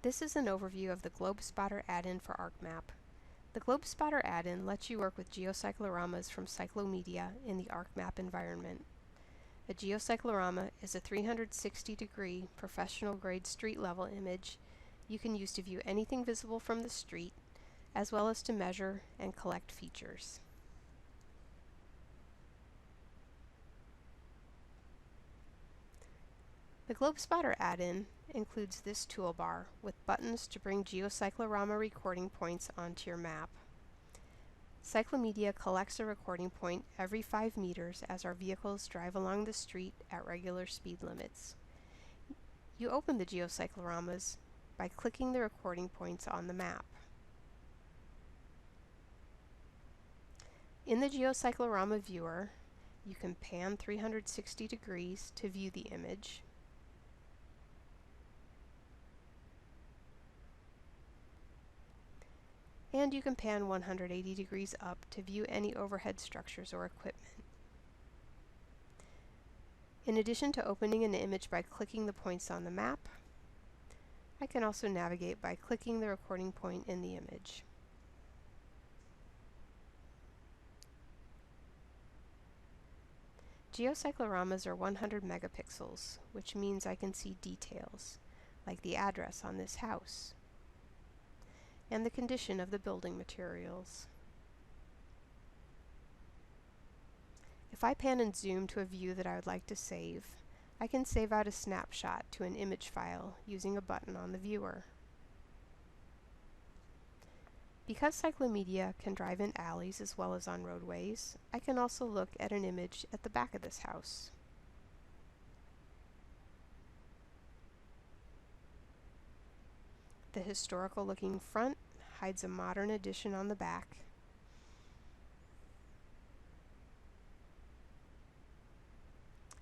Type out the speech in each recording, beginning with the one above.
This is an overview of the GlobeSpotter Add-In for ArcMap. The GlobeSpotter Add-In lets you work with GeoCycloramas from CycloMedia in the ArcMap environment. A GeoCyclorama is a 360-degree professional-grade street-level image you can use to view anything visible from the street, as well as to measure and collect features. The GlobeSpotter Add-In includes this toolbar with buttons to bring GeoCyclorama recording points onto your map. CycloMedia collects a recording point every 5 meters as our vehicles drive along the street at regular speed limits. You open the GeoCycloramas by clicking the recording points on the map. In the GeoCyclorama viewer, you can pan 360 degrees to view the image, and you can pan 180 degrees up to view any overhead structures or equipment. In addition to opening an image by clicking the points on the map, I can also navigate by clicking the recording point in the image. GeoCycloramas are 100 megapixels, which means I can see details, like the address on this house, and the condition of the building materials. If I pan and zoom to a view that I would like to save, I can save out a snapshot to an image file using a button on the viewer. Because CycloMedia can drive in alleys as well as on roadways, I can also look at an image at the back of this house. The historical-looking front hides a modern addition on the back,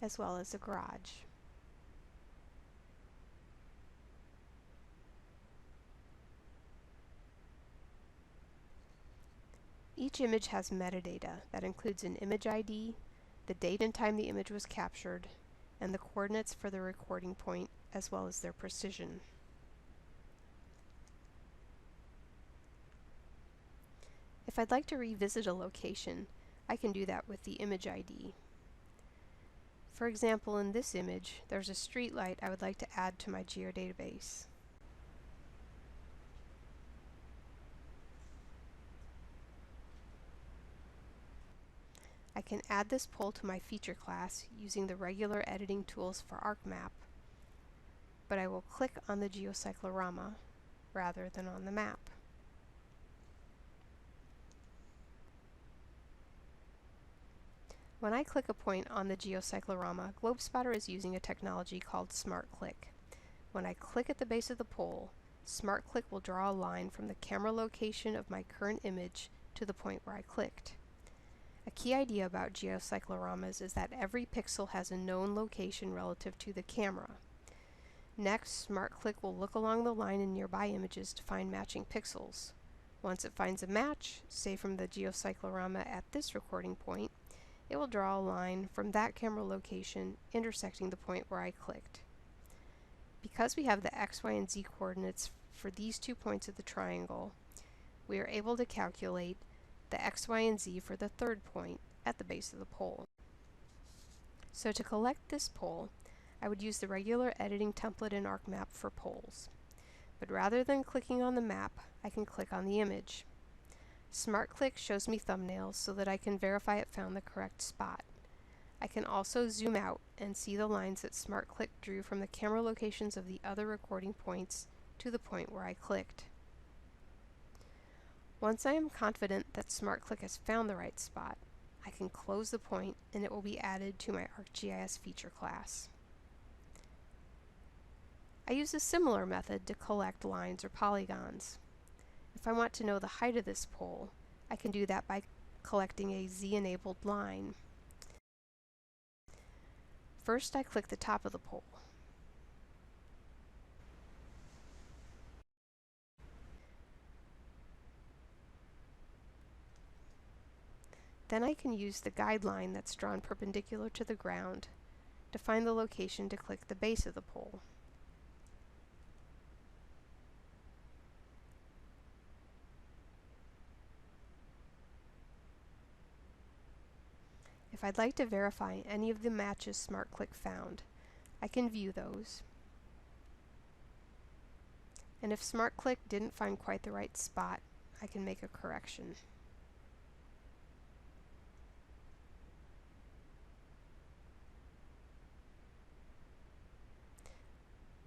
as well as a garage. Each image has metadata that includes an image ID, the date and time the image was captured, and the coordinates for the recording point, as well as their precision. If I'd like to revisit a location, I can do that with the image ID. For example, in this image, there's a street light I would like to add to my geodatabase. I can add this pole to my feature class using the regular editing tools for ArcMap, but I will click on the GeoCyclorama rather than on the map. When I click a point on the GeoCyclorama, GlobeSpotter is using a technology called Smart Click. When I click at the base of the pole, Smart Click will draw a line from the camera location of my current image to the point where I clicked. A key idea about GeoCycloramas is that every pixel has a known location relative to the camera. Next, Smart Click will look along the line in nearby images to find matching pixels. Once it finds a match, say from the GeoCyclorama at this recording point, it will draw a line from that camera location intersecting the point where I clicked. Because we have the X, Y, and Z coordinates for these 2 points of the triangle, we are able to calculate the X, Y, and Z for the third point at the base of the pole. So to collect this pole, I would use the regular editing template in ArcMap for poles. But rather than clicking on the map, I can click on the image. Smart Click shows me thumbnails so that I can verify it found the correct spot. I can also zoom out and see the lines that Smart Click drew from the camera locations of the other recording points to the point where I clicked. Once I am confident that Smart Click has found the right spot, I can close the point and it will be added to my ArcGIS feature class. I use a similar method to collect lines or polygons. If I want to know the height of this pole, I can do that by collecting a Z-enabled line. First, I click the top of the pole. Then I can use the guideline that's drawn perpendicular to the ground to find the location to click the base of the pole. If I'd like to verify any of the matches SmartClick found, I can view those. And if SmartClick didn't find quite the right spot, I can make a correction.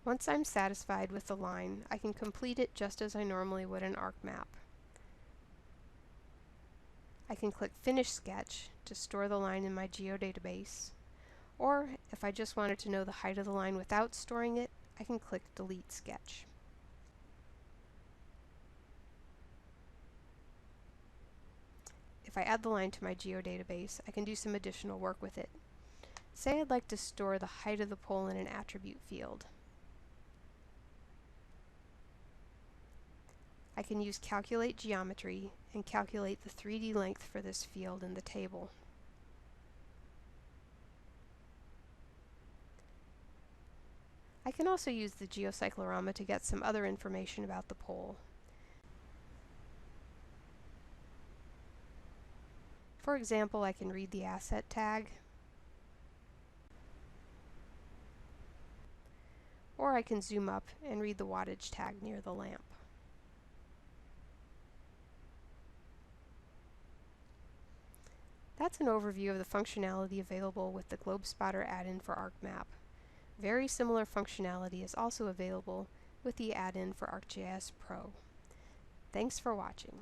Once I'm satisfied with the line, I can complete it just as I normally would an ArcMap. I can click Finish Sketch to store the line in my geodatabase, or if I just wanted to know the height of the line without storing it, I can click Delete Sketch. If I add the line to my geodatabase, I can do some additional work with it. Say I'd like to store the height of the pole in an attribute field. I can use Calculate Geometry and calculate the 3D length for this field in the table. I can also use the GeoCyclorama to get some other information about the pole. For example, I can read the asset tag, or I can zoom up and read the wattage tag near the lamp. That's an overview of the functionality available with the GlobeSpotter add-in for ArcMap. Very similar functionality is also available with the add-in for ArcGIS Pro. Thanks for watching.